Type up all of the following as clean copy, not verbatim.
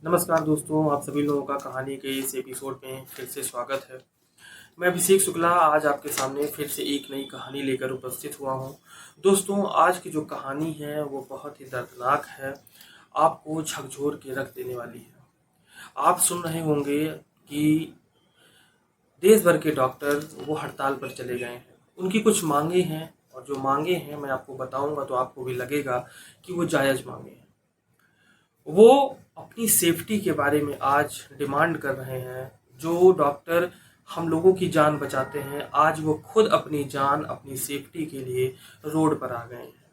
नमस्कार दोस्तों, आप सभी लोगों का कहानी के इस एपिसोड में फिर से स्वागत है। मैं अभिषेक शुक्ला आज आपके सामने फिर से एक नई कहानी लेकर उपस्थित हुआ हूँ। दोस्तों, आज की जो कहानी है वो बहुत ही दर्दनाक है, आपको झकझोर के रख देने वाली है। आप सुन रहे होंगे कि देश भर के डॉक्टर वो हड़ताल पर चले गए हैं। उनकी कुछ मांगे हैं और जो मांगे हैं मैं आपको बताऊंगा तो आपको भी लगेगा कि वो जायज़ मांगे हैं। वो अपनी सेफ्टी के बारे में आज डिमांड कर रहे हैं। जो डॉक्टर हम लोगों की जान बचाते हैं, आज वो खुद अपनी जान, अपनी सेफ्टी के लिए रोड पर आ गए हैं।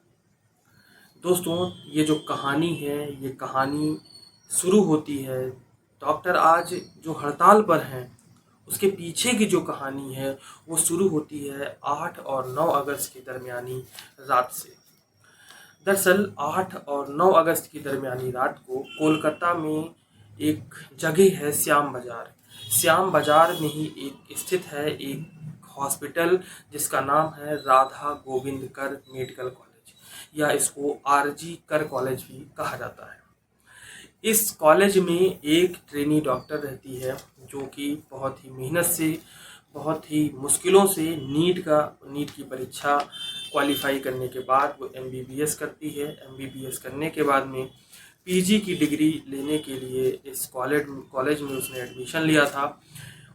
दोस्तों, ये जो कहानी है, ये कहानी शुरू होती है डॉक्टर आज जो हड़ताल पर हैं, उसके पीछे की जो कहानी है वो शुरू होती है 8 और 9 अगस्त की दरमियानी रात से। दरअसल 8 और 9 अगस्त की दरमियानी रात को कोलकाता में एक जगह है श्याम बाजार। श्याम बाजार में ही एक स्थित है एक हॉस्पिटल जिसका नाम है राधा गोविंद कर मेडिकल कॉलेज, या इसको आरजी कर कॉलेज भी कहा जाता है। इस कॉलेज में एक ट्रेनी डॉक्टर रहती है जो कि बहुत ही मेहनत से, बहुत ही मुश्किलों से नीट की परीक्षा क्वालिफाई करने के बाद वो एमबीबीएस करती है। एमबीबीएस करने के बाद में पीजी की डिग्री लेने के लिए इस कॉलेज में उसने एडमिशन लिया था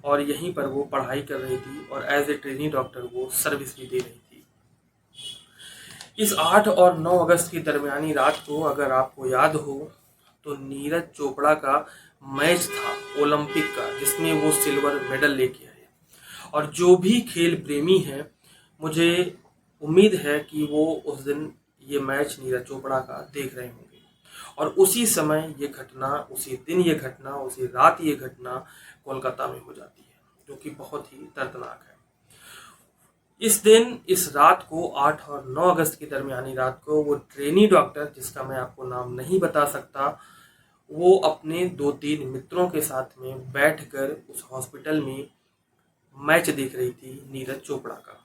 और यहीं पर वो पढ़ाई कर रही थी और एज ए ट्रेनी डॉक्टर वो सर्विस भी दे रही थी। इस 8 और 9 अगस्त की दरमियानी रात को अगर आपको याद हो तो नीरज चोपड़ा का मैच था ओलंपिक का, जिसमें वो सिल्वर मेडल लेके आए। और जो भी खेल प्रेमी हैं, मुझे उम्मीद है कि वो उस दिन ये मैच नीरज चोपड़ा का देख रहे होंगे। और उसी समय ये घटना, उसी दिन ये घटना, उसी रात ये घटना कोलकाता में हो जाती है, जो कि बहुत ही दर्दनाक है। इस दिन, इस रात को 8 और 9 अगस्त की दरमियानी रात को वो ट्रेनी डॉक्टर, जिसका मैं आपको नाम नहीं बता सकता, वो अपने 2-3 मित्रों के साथ में बैठकर उस हॉस्पिटल में मैच देख रही थी नीरज चोपड़ा का।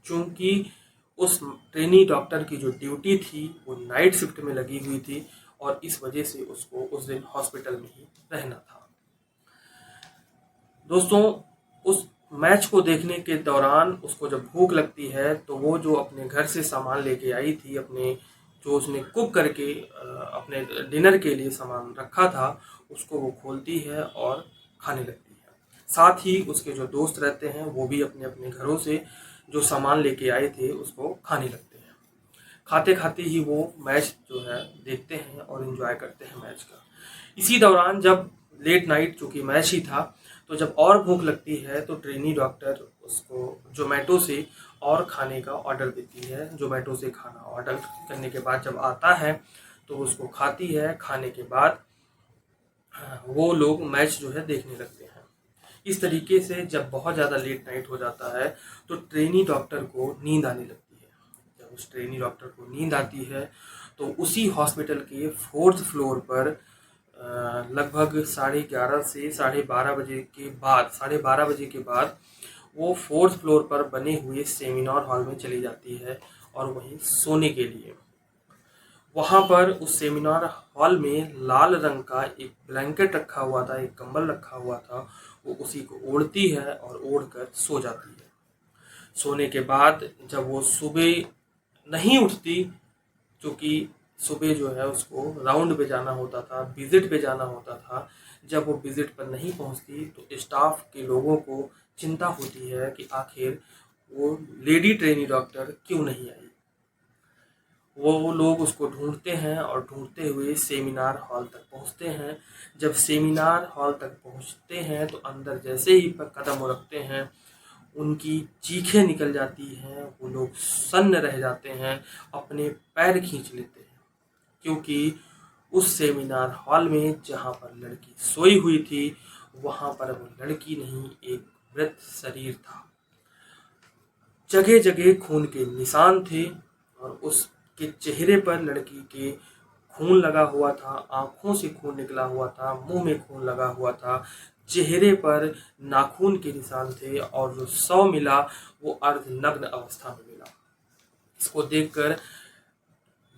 चूंकि उस ट्रेनी डॉक्टर की जो ड्यूटी थी वो नाइट शिफ्ट में लगी हुई थी और इस वजह से उसको उस दिन हॉस्पिटल में ही रहना था। दोस्तों, उस मैच को देखने के दौरान उसको जब भूख लगती है तो वो जो अपने घर से सामान लेके आई थी, अपने जो उसने कुक करके अपने डिनर के लिए सामान रखा था, उसको वो खोलती है और खाने लगती है। साथ ही उसके जो दोस्त रहते हैं वो भी अपने अपने घरों से जो सामान लेके आए थे उसको खाने लगते हैं। खाते खाते ही वो मैच जो है देखते हैं और एंजॉय करते हैं मैच का। इसी दौरान जब लेट नाइट, चूंकि मैच ही था, तो जब और भूख लगती है तो ट्रेनी डॉक्टर उसको जोमेटो से और खाने का ऑर्डर देती है। जोमेटो से खाना ऑर्डर करने के बाद जब आता है तो उसको खाती है। खाने के बाद वो लोग मैच जो है देखने लगते हैं। इस तरीके से जब बहुत ज़्यादा लेट नाइट हो जाता है तो ट्रेनी डॉक्टर को नींद आने लगती है। जब उस ट्रेनी डॉक्टर को नींद आती है तो उसी हॉस्पिटल के 4th फ्लोर पर लगभग 11:30 से 12:30 बजे के बाद वो 4th फ्लोर पर बने हुए सेमिनार हॉल में चली जाती है और वहीं सोने के लिए। वहाँ पर उस सेमिनार हॉल में लाल रंग का एक ब्लैंकेट रखा हुआ था, एक कंबल रखा हुआ था। वो उसी को ओढ़ती है और ओढ़कर सो जाती है। सोने के बाद जब वो सुबह नहीं उठती, क्योंकि सुबह जो है उसको राउंड पे जाना होता था, विजिट पे जाना होता था, जब वो विजिट पर नहीं पहुंचती तो स्टाफ के लोगों को चिंता होती है कि आखिर वो लेडी ट्रेनी डॉक्टर क्यों नहीं आई। वो लोग उसको ढूंढते हैं और ढूंढते हुए सेमिनार हॉल तक पहुंचते हैं। जब सेमिनार हॉल तक पहुंचते हैं तो अंदर जैसे ही पर कदम रखते हैं उनकी चीखें निकल जाती हैं। वो लोग सन्न रह जाते हैं, अपने पैर खींच लेते हैं, क्योंकि उस सेमिनार हॉल में जहाँ पर लड़की सोई हुई थी वहाँ पर वो लड़की नहीं, एक मृत शरीर था। जगह जगह खून के निशान थे और उसके चेहरे पर लड़की के खून लगा हुआ था, आंखों से खून निकला हुआ था, मुंह में खून लगा हुआ था, चेहरे पर नाखून के निशान थे और जो शव मिला वो अर्धनग्न अवस्था में मिला। इसको देखकर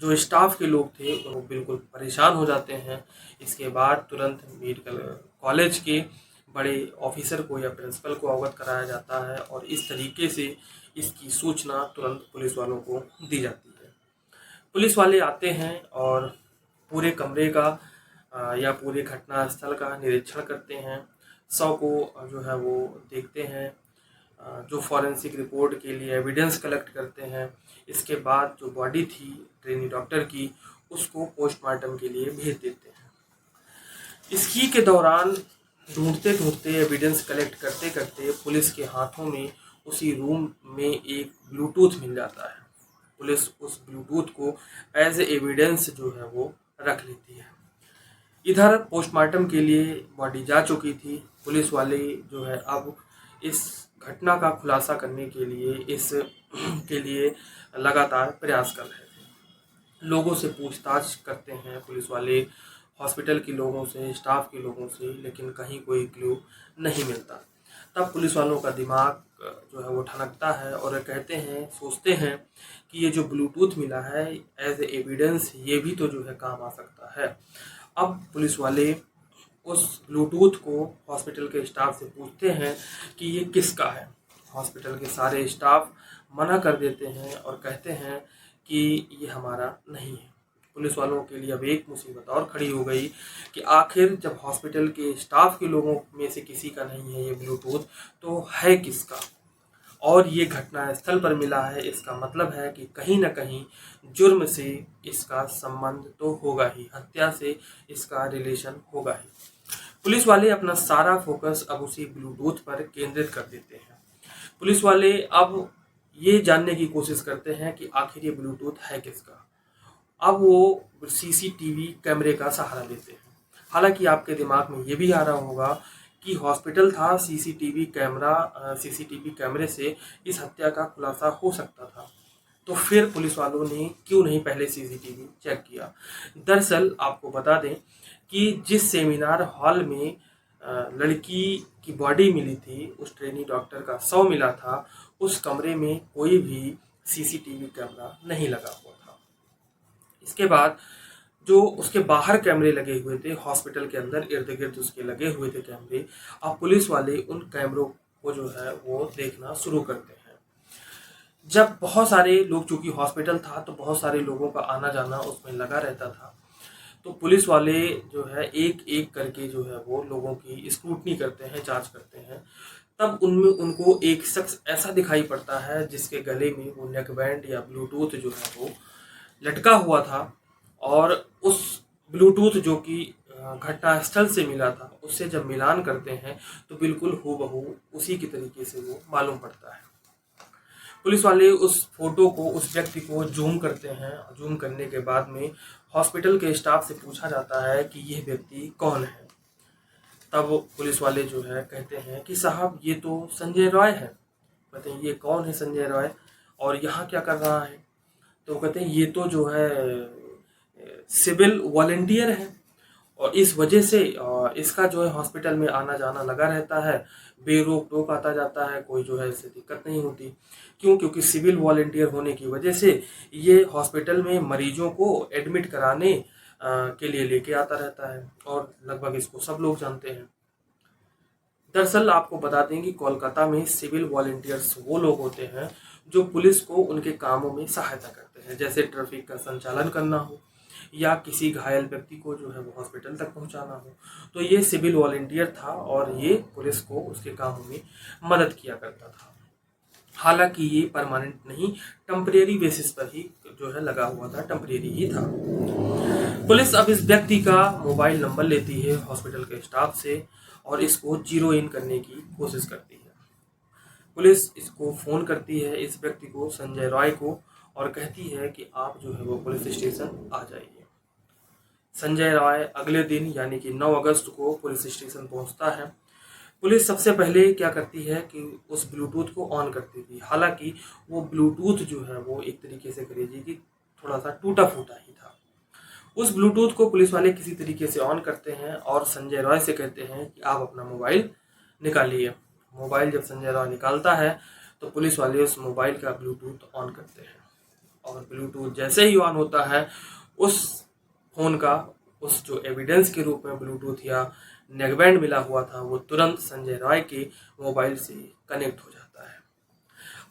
जो स्टाफ के लोग थे वो बिल्कुल परेशान हो जाते हैं। इसके बाद तुरंत मेडिकल कॉलेज के बड़े ऑफिसर को या प्रिंसिपल को अवगत कराया जाता है और इस तरीके से इसकी सूचना तुरंत पुलिस वालों को दी जाती है। पुलिस वाले आते हैं और पूरे कमरे का या पूरे घटना स्थल का निरीक्षण करते हैं। शव को जो है वो देखते हैं, जो फॉरेंसिक रिपोर्ट के लिए एविडेंस कलेक्ट करते हैं। इसके बाद जो बॉडी थी ट्रेनी डॉक्टर की, उसको पोस्टमार्टम के लिए भेज देते हैं। इसी के दौरान ढूंढते ढूंढते एविडेंस कलेक्ट करते करते पुलिस के हाथों में उसी रूम में एक ब्लूटूथ मिल जाता है। पुलिस उस ब्लूटूथ को एज ए एविडेंस जो है वो रख लेती है। इधर पोस्टमार्टम के लिए बॉडी जा चुकी थी। पुलिस वाले जो है अब इस घटना का खुलासा करने के लिए के लिए लगातार प्रयास कर रहे थे। लोगों से पूछताछ करते हैं पुलिस वाले, हॉस्पिटल के लोगों से, स्टाफ के लोगों से, लेकिन कहीं कोई क्लू नहीं मिलता। तब पुलिस वालों का दिमाग जो है वो ठनकता है और कहते हैं, सोचते हैं कि ये जो ब्लूटूथ मिला है एज ए एविडेंस, ये भी तो जो है काम आ सकता है। अब पुलिस वाले उस ब्लूटूथ को हॉस्पिटल के स्टाफ से पूछते हैं कि ये किसका है। हॉस्पिटल के सारे स्टाफ मना कर देते हैं और कहते हैं कि ये हमारा नहीं है। पुलिस वालों के लिए अब एक मुसीबत और खड़ी हो गई कि आखिर जब हॉस्पिटल के स्टाफ के लोगों में से किसी का नहीं है ये ब्लूटूथ, तो है किसका? और ये घटना स्थल पर मिला है, इसका मतलब है कि कहीं ना कहीं जुर्म से इसका संबंध तो होगा ही, हत्या से इसका रिलेशन होगा ही। पुलिस वाले अपना सारा फोकस अब उसी ब्लूटूथ पर केंद्रित कर देते हैं। पुलिस वाले अब ये जानने की कोशिश करते हैं कि आखिर ये ब्लूटूथ है किसका। अब वो सीसीटीवी कैमरे का सहारा लेते हैं। हालांकि आपके दिमाग में ये भी आ रहा होगा कि हॉस्पिटल था, सीसीटीवी कैमरे से इस हत्या का खुलासा हो सकता था, तो फिर पुलिस वालों ने क्यों नहीं पहले सीसीटीवी चेक किया। दरअसल आपको बता दें कि जिस सेमिनार हॉल में लड़की की बॉडी मिली थी, उस ट्रेनी डॉक्टर का शव मिला था, उस कमरे में कोई भी सीसीटीवी कैमरा नहीं लगा हुआ था। इसके बाद जो उसके बाहर कैमरे लगे हुए थे, हॉस्पिटल के अंदर इर्द गिर्द उसके लगे हुए थे कैमरे, अब पुलिस वाले उन कैमरों को जो है वो देखना शुरू करते हैं। जब बहुत सारे लोग, चूंकि हॉस्पिटल था तो बहुत सारे लोगों का आना जाना उसमें लगा रहता था, तो पुलिस वाले जो है एक एक करके जो है वो लोगों की स्क्रूटनी करते हैं, जांच करते हैं। तब उनमें उनको एक शख्स ऐसा दिखाई पड़ता है जिसके गले में वो नेक बैंड या ब्लूटूथ जो है वो लटका हुआ था, और उस ब्लूटूथ जो कि घटना स्थल से मिला था, उससे जब मिलान करते हैं तो बिल्कुल हूबहू उसी की तरीके से वो मालूम पड़ता है। पुलिस वाले उस फोटो को, उस व्यक्ति को जूम करते हैं। जूम करने के बाद में हॉस्पिटल के स्टाफ से पूछा जाता है कि यह व्यक्ति कौन है। तब पुलिस वाले जो है कहते हैं कि साहब ये तो संजय रॉय है। कहते हैं ये कौन है संजय रॉय और यहाँ क्या कर रहा है? तो कहते हैं ये तो जो है सिविल वॉलंटियर है और इस वजह से इसका जो है हॉस्पिटल में आना जाना लगा रहता है, बेरोक टोक आता जाता है, कोई जो है इससे दिक्कत नहीं होती। क्यों? क्योंकि सिविल वॉलंटियर होने की वजह से ये हॉस्पिटल में मरीजों को एडमिट कराने के लिए लेके आता रहता है और लगभग इसको सब लोग जानते हैं। दरअसल आपको बता दें कि कोलकाता में सिविल वॉलंटियर्स वो लोग होते हैं जो पुलिस को उनके कामों में सहायता करते हैं, जैसे ट्रैफिक का संचालन करना हो या किसी घायल व्यक्ति को जो है वो हॉस्पिटल तक पहुंचाना हो। तो ये सिविल वॉलंटियर था और ये पुलिस को उसके कामों में मदद किया करता था। हालांकि ये परमानेंट नहीं, टेम्परेरी बेसिस पर ही जो है लगा हुआ था, टेम्परेरी ही था। पुलिस अब इस व्यक्ति का मोबाइल नंबर लेती है हॉस्पिटल के स्टाफ से और इसको जीरो इन करने की कोशिश करती है। पुलिस इसको फोन करती है, इस व्यक्ति को, संजय रॉय को, और कहती है कि आप जो है वो पुलिस स्टेशन आ जाइए। संजय रॉय अगले दिन यानी कि 9 अगस्त को पुलिस स्टेशन पहुंचता है। पुलिस सबसे पहले क्या करती है कि उस ब्लूटूथ को ऑन करती थी। हालांकि वो ब्लूटूथ जो है वो एक तरीके से करिए कि थोड़ा सा टूटा फूटा ही था। उस ब्लूटूथ को पुलिस वाले किसी तरीके से ऑन करते हैं और संजय रॉय से कहते हैं कि आप अपना मोबाइल निकालिए। मोबाइल जब संजय रॉय निकालता है तो पुलिस वाले उस मोबाइल का ब्लूटूथ ऑन करते हैं। और ब्लूटूथ जैसे ही ऑन होता है, उस फ़ोन का उस जो एविडेंस के रूप में ब्लूटूथ या नेकबैंड मिला हुआ था वो तुरंत संजय रॉय के मोबाइल से कनेक्ट हो जाता है।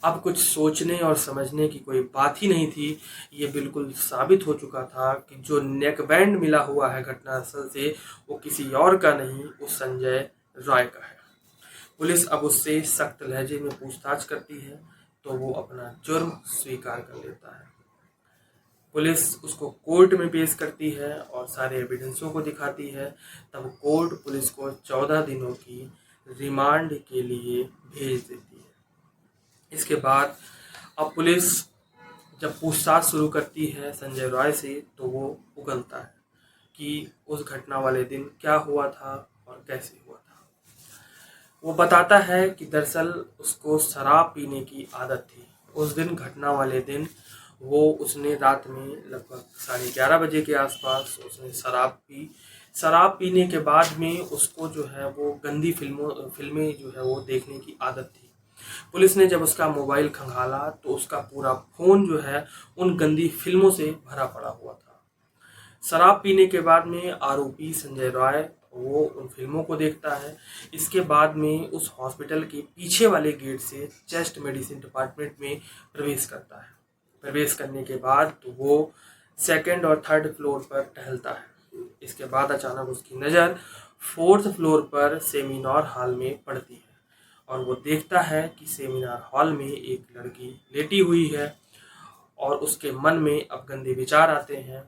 अब कुछ सोचने और समझने की कोई बात ही नहीं थी। ये बिल्कुल साबित हो चुका था कि जो नेकबैंड मिला हुआ है घटनास्थल से वो किसी और का नहीं, उस संजय रॉय का है। पुलिस अब उससे सख्त लहजे में पूछताछ करती है तो वो अपना जुर्म स्वीकार कर लेता है। पुलिस उसको कोर्ट में पेश करती है और सारे एविडेंसों को दिखाती है। तब कोर्ट पुलिस को 14 दिनों की रिमांड के लिए भेज देती है। इसके बाद अब पुलिस जब पूछताछ शुरू करती है संजय रॉय से तो वो उगलता है कि उस घटना वाले दिन क्या हुआ था और कैसे हुआ था। वो बताता है कि दरअसल उसको शराब पीने की आदत थी। उस दिन घटना वाले दिन उसने रात में लगभग 11:30 बजे के आसपास उसने शराब पी। शराब पीने के बाद में उसको जो है वो गंदी फिल्में जो है वो देखने की आदत थी। पुलिस ने जब उसका मोबाइल खंगाला तो उसका पूरा फ़ोन जो है उन गंदी फिल्मों से भरा पड़ा हुआ था। शराब पीने के बाद में आरोपी संजय रॉय वो उन फिल्मों को देखता है। इसके बाद में उस हॉस्पिटल के पीछे वाले गेट से चेस्ट मेडिसिन डिपार्टमेंट में प्रवेश करता है। प्रवेश करने के बाद तो वो सेकंड और थर्ड फ्लोर पर टहलता है। इसके बाद अचानक उसकी नज़र फोर्थ फ्लोर पर सेमिनार हॉल में पड़ती है और वो देखता है कि सेमिनार हॉल में एक लड़की लेटी हुई है और उसके मन में अब गंदे विचार आते हैं।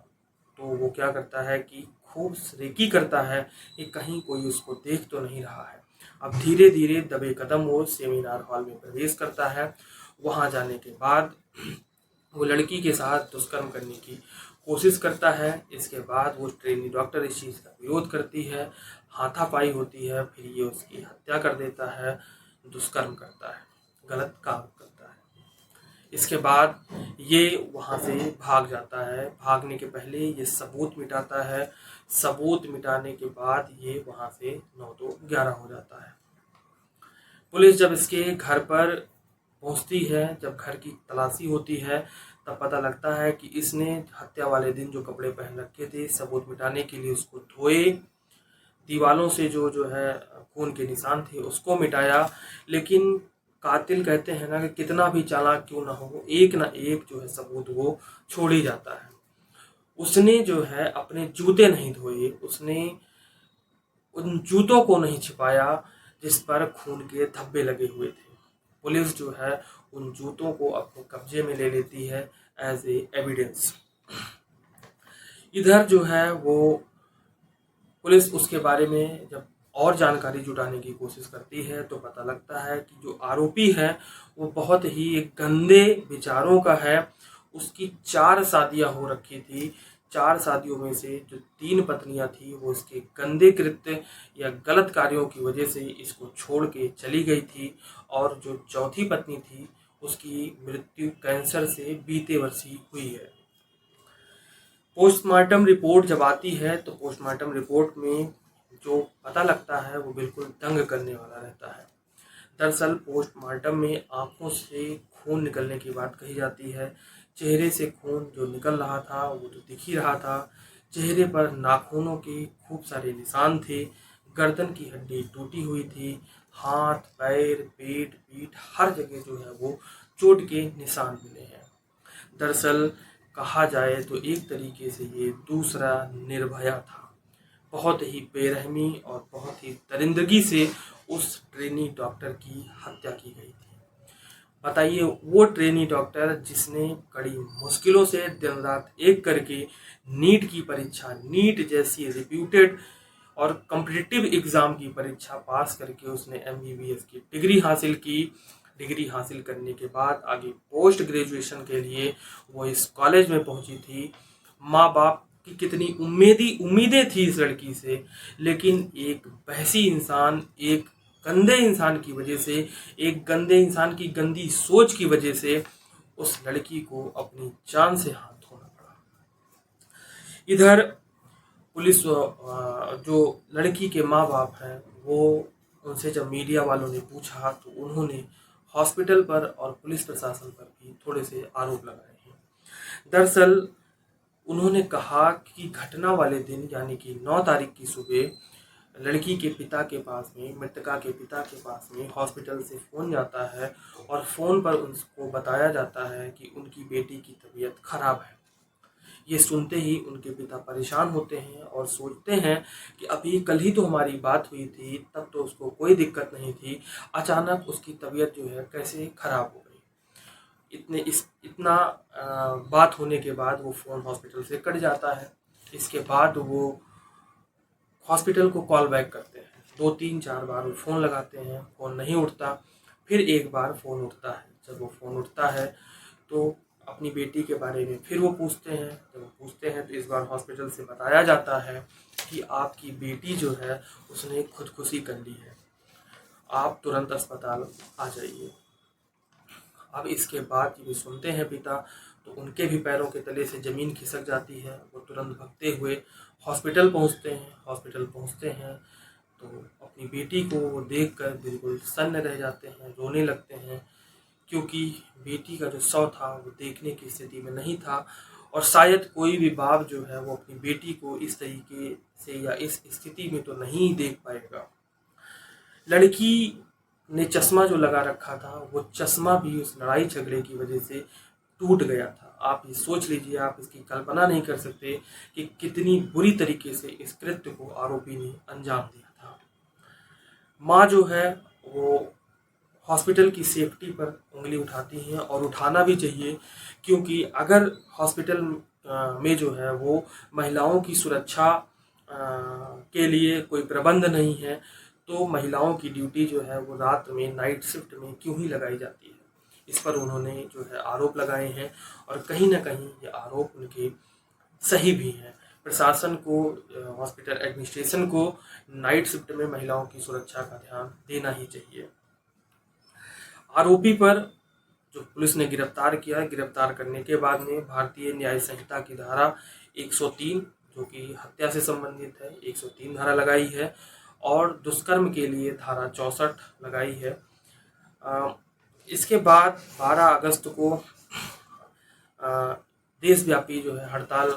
तो वो क्या करता है कि खूब रेकी करता है कि कहीं कोई उसको देख तो नहीं रहा है। अब धीरे धीरे दबे कदम वो सेमिनार हॉल में प्रवेश करता है। वहाँ जाने के बाद वो लड़की के साथ दुष्कर्म करने की कोशिश करता है। इसके बाद वो ट्रेनी डॉक्टर इस चीज़ का विरोध करती है, हाथापाई होती है, फिर ये उसकी हत्या कर देता है, दुष्कर्म करता है, गलत काम करता है। इसके बाद ये वहाँ से भाग जाता है। भागने के पहले ये सबूत मिटाता है। सबूत मिटाने के बाद ये वहाँ से 9-11 हो जाता है। पुलिस जब इसके घर पर पहुंचती है, जब घर की तलाशी होती है, तब पता लगता है कि इसने हत्या वाले दिन जो कपड़े पहन रखे थे सबूत मिटाने के लिए उसको धोए, दीवालों से जो है खून के निशान थे उसको मिटाया। लेकिन कातिल कहते हैं ना कि कितना भी चालाक क्यों ना हो, एक ना एक जो है सबूत वो छोड़ ही जाता है। उसने जो है अपने जूते नहीं धोए, उसने उन जूतों को नहीं छिपाया जिस पर खून के धब्बे लगे हुए थे। पुलिस जो है उन जूतों को अपने कब्जे में ले लेती है एज ए एविडेंस। इधर जो है वो पुलिस उसके बारे में जब और जानकारी जुटाने की कोशिश करती है तो पता लगता है कि जो आरोपी है वो बहुत ही गंदे विचारों का है। उसकी 4 शादियां हो रखी थी। 4 शादियों में से जो 3 पत्नियां थी वो इसके गंदे कृत्य या गलत कार्यों की वजह से इसको छोड़ के चली गई थी और जो चौथी पत्नी थी उसकी मृत्यु कैंसर से बीते वर्ष ही हुई है। पोस्टमार्टम रिपोर्ट जब आती है तो पोस्टमार्टम रिपोर्ट में जो पता लगता है वो बिल्कुल दंग करने वाला रहता है। दरअसल पोस्टमार्टम में आंखों से खून निकलने की बात कही जाती है। चेहरे से खून जो निकल रहा था वो तो दिख ही रहा था। चेहरे पर नाखूनों के खूब सारे निशान थे। गर्दन की हड्डी टूटी हुई थी। हाथ, पैर, पेट, पीठ हर जगह जो है वो चोट के निशान मिले हैं। दरअसल कहा जाए तो एक तरीके से ये दूसरा निर्भया था। बहुत ही बेरहमी और बहुत ही दरिंदगी से उस ट्रेनी डॉक्टर की हत्या की गई थी। बताइए वो ट्रेनी डॉक्टर जिसने कड़ी मुश्किलों से दिन रात एक करके नीट की परीक्षा, नीट जैसी रिप्यूटेड और कॉम्पिटिटिव एग्ज़ाम की परीक्षा पास करके उसने एमबीबीएस की डिग्री हासिल की। डिग्री हासिल करने के बाद आगे पोस्ट ग्रेजुएशन के लिए वो इस कॉलेज में पहुंची थी। माँ बाप की कितनी उम्मीदें थी इस लड़की से, लेकिन एक बहसी इंसान, एक गंदे इंसान की वजह से, एक गंदे इंसान की गंदी सोच की वजह से उस लड़की को अपनी जान से हाथ धोना पड़ा। इधर पुलिस जो लड़की के माँ बाप हैं वो उनसे जब मीडिया वालों ने पूछा तो उन्होंने हॉस्पिटल पर और पुलिस प्रशासन पर भी थोड़े से आरोप लगाए हैं। दरअसल उन्होंने कहा कि घटना वाले दिन यानी कि 9 तारीख की सुबह लड़की के पिता के पास में, मृतका के पिता के पास में हॉस्पिटल से फ़ोन जाता है और फ़ोन पर उनको बताया जाता है कि उनकी बेटी की तबीयत खराब है। ये सुनते ही उनके पिता परेशान होते हैं और सोचते हैं कि अभी कल ही तो हमारी बात हुई थी, तब तो उसको कोई दिक्कत नहीं थी, अचानक उसकी तबीयत जो है कैसे खराब हो गई। इतना बात होने के बाद वो फ़ोन हॉस्पिटल से कट जाता है। इसके बाद वो हॉस्पिटल को कॉल बैक करते हैं। 2-3-4 बार वो फ़ोन लगाते हैं, फ़ोन नहीं उठता। फिर एक बार फ़ोन उठता है। जब वो फ़ोन उठता है तो अपनी बेटी के बारे में फिर वो पूछते हैं। जब वो पूछते हैं तो इस बार हॉस्पिटल से बताया जाता है कि आपकी बेटी जो है उसने खुदकुशी कर ली है, आप तुरंत अस्पताल आ जाइए। अब इसके बाद जब ये सुनते हैं पिता तो उनके भी पैरों के तले से ज़मीन खिसक जाती है। वो तुरंत भागते हुए हॉस्पिटल पहुंचते हैं। हॉस्पिटल पहुंचते हैं तो अपनी बेटी को वो देखकर बिल्कुल सन्न रह जाते हैं, रोने लगते हैं, क्योंकि बेटी का जो शव था वो देखने की स्थिति में नहीं था और शायद कोई भी बाप जो है वो अपनी बेटी को इस तरीके से या इस स्थिति में तो नहीं देख पाएगा। लड़की ने चश्मा जो लगा रखा था वो चश्मा भी उस लड़ाई झगड़े की वजह से टूट गया था। आप ये सोच लीजिए, आप इसकी कल्पना नहीं कर सकते कि कितनी बुरी तरीके से इस कृत्य को आरोपी ने अंजाम दिया था। माँ जो है वो हॉस्पिटल की सेफ्टी पर उंगली उठाती हैं और उठाना भी चाहिए, क्योंकि अगर हॉस्पिटल में जो है वो महिलाओं की सुरक्षा के लिए कोई प्रबंध नहीं है तो महिलाओं की ड्यूटी जो है वो रात में नाइट शिफ्ट में क्यों ही लगाई जाती है। इस पर उन्होंने जो है आरोप लगाए हैं और कहीं ना कहीं ये आरोप उनके सही भी हैं। प्रशासन को, हॉस्पिटल एडमिनिस्ट्रेशन को नाइट शिफ्ट में महिलाओं की सुरक्षा का ध्यान देना ही चाहिए। आरोपी पर जो पुलिस ने गिरफ्तार किया, गिरफ्तार करने के बाद में भारतीय न्याय संहिता की धारा 103 जो कि हत्या से संबंधित है, 103 धारा लगाई है और दुष्कर्म के लिए धारा 64 लगाई है। इसके बाद 12 अगस्त को देशव्यापी जो है हड़ताल,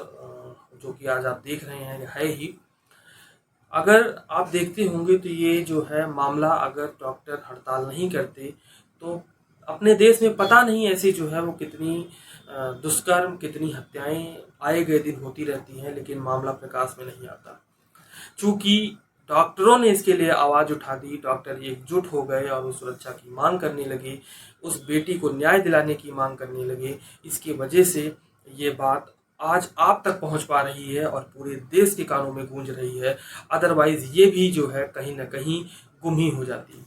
जो कि आज आप देख रहे हैं है ही। अगर आप देखते होंगे तो ये जो है मामला, अगर डॉक्टर हड़ताल नहीं करते तो अपने देश में पता नहीं ऐसी जो है वो कितनी दुष्कर्म, कितनी हत्याएं आए गए दिन होती रहती हैं, लेकिन मामला प्रकाश में नहीं आता। चूंकि डॉक्टरों ने इसके लिए आवाज़ उठा दी, डॉक्टर एकजुट हो गए और उस सुरक्षा की मांग करने लगे, उस बेटी को न्याय दिलाने की मांग करने लगे। इसकी वजह से ये बात आज आप तक पहुंच पा रही है और पूरे देश के कानों में गूंज रही है। अदरवाइज ये भी जो है कहीं ना कहीं गुम ही हो जाती।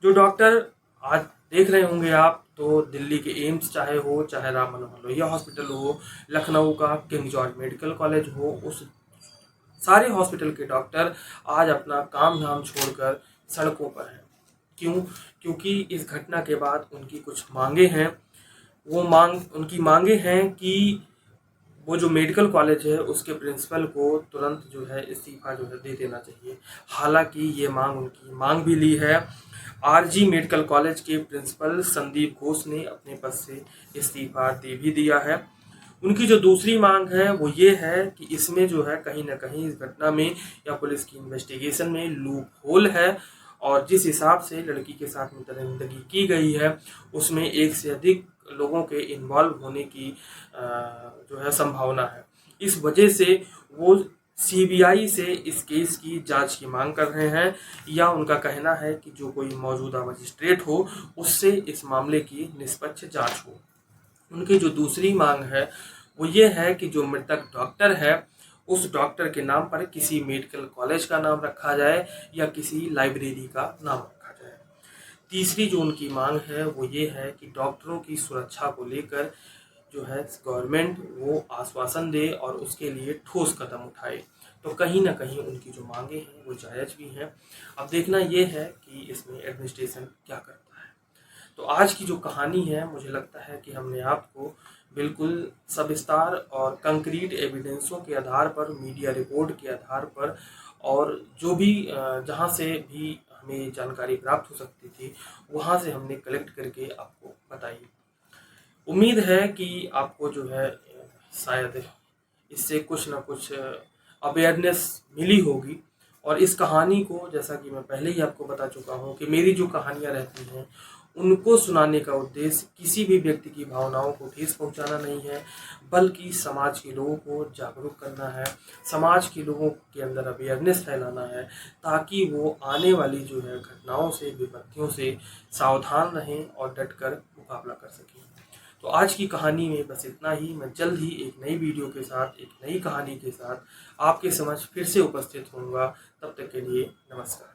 जो डॉक्टर आज देख रहे होंगे आप, तो दिल्ली के एम्स चाहे हो, चाहे राम मनोहर लोहिया हॉस्पिटल हो, लखनऊ का किंग जॉर्ज मेडिकल कॉलेज हो, उस सारे हॉस्पिटल के डॉक्टर आज अपना काम धाम छोड़कर सड़कों पर हैं। क्यों? क्योंकि इस घटना के बाद उनकी कुछ मांगे हैं। उनकी मांगे हैं कि वो जो मेडिकल कॉलेज है उसके प्रिंसिपल को तुरंत जो है इस्तीफा जो है दे देना चाहिए। हालांकि ये मांग उनकी मांग भी ली है। आरजी मेडिकल कॉलेज के प्रिंसिपल संदीप घोष ने अपने पद से इस्तीफा दे भी दिया है। उनकी जो दूसरी मांग है वो ये है कि इसमें जो है कहीं ना कहीं इस घटना में या पुलिस की इन्वेस्टिगेशन में लूप होल है और जिस हिसाब से लड़की के साथ में दरिंदगी की गई है उसमें एक से अधिक लोगों के इन्वॉल्व होने की जो है संभावना है। इस वजह से वो सीबीआई से इस केस की जांच की मांग कर रहे हैं, या उनका कहना है कि जो कोई मौजूदा मजिस्ट्रेट हो उससे इस मामले की निष्पक्ष जांच हो। उनकी जो दूसरी मांग है वो ये है कि जो मृतक डॉक्टर है उस डॉक्टर के नाम पर किसी मेडिकल कॉलेज का नाम रखा जाए या किसी लाइब्रेरी का नाम रखा जाए। तीसरी जो उनकी मांग है वो ये है कि डॉक्टरों की सुरक्षा को लेकर जो है गवर्नमेंट वो आश्वासन दे और उसके लिए ठोस कदम उठाए। तो कहीं ना कहीं उनकी जो मांगे हैं वो जायज़ भी हैं। अब देखना ये है कि इसमें एडमिनिस्ट्रेशन क्या करता है। तो आज की जो कहानी है, मुझे लगता है कि हमने आपको बिल्कुल सविस्तार और कंक्रीट एविडेंसों के आधार पर, मीडिया रिपोर्ट के आधार पर और जो भी जहाँ से भी हमें जानकारी प्राप्त हो सकती थी वहाँ से हमने कलेक्ट करके आपको बताई। उम्मीद है कि आपको जो है शायद इससे कुछ ना कुछ अवेयरनेस मिली होगी। और इस कहानी को, जैसा कि मैं पहले ही आपको बता चुका हूँ कि मेरी जो कहानियाँ रहती हैं उनको सुनाने का उद्देश्य किसी भी व्यक्ति की भावनाओं को ठेस पहुंचाना नहीं है, बल्कि समाज के लोगों को जागरूक करना है, समाज के लोगों के अंदर अवेयरनेस फैलाना है, ताकि वो आने वाली जो है घटनाओं से, विपत्तियों से सावधान रहें और डटकर मुकाबला कर सकें। तो आज की कहानी में बस इतना ही। मैं जल्द ही एक नई वीडियो के साथ, एक नई कहानी के साथ आपके समक्ष फिर से उपस्थित होऊंगा। तब तक के लिए नमस्कार।